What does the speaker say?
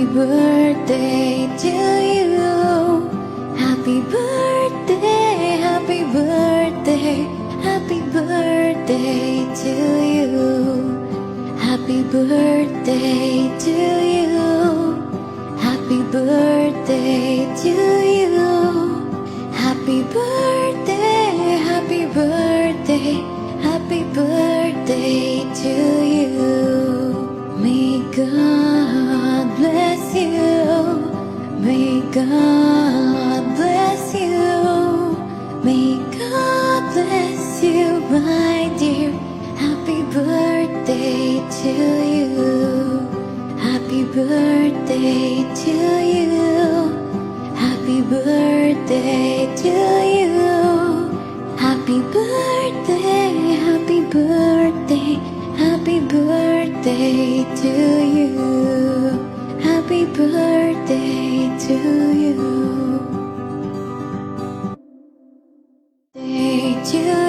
birthday to you. Happy birthday, happy birthday, happy birthday to you. Happy birthday to you. Happy birthday to you. Happy birthday, happy birthday, happy birthday to you. May God bless you. May God bless you. May God bless you, my dear. Happy birthday to you. Happy birthday to you. Happy birthday to you. Happy birthday, happy birthday, happy birthday to you. Happy birthday to you. Day to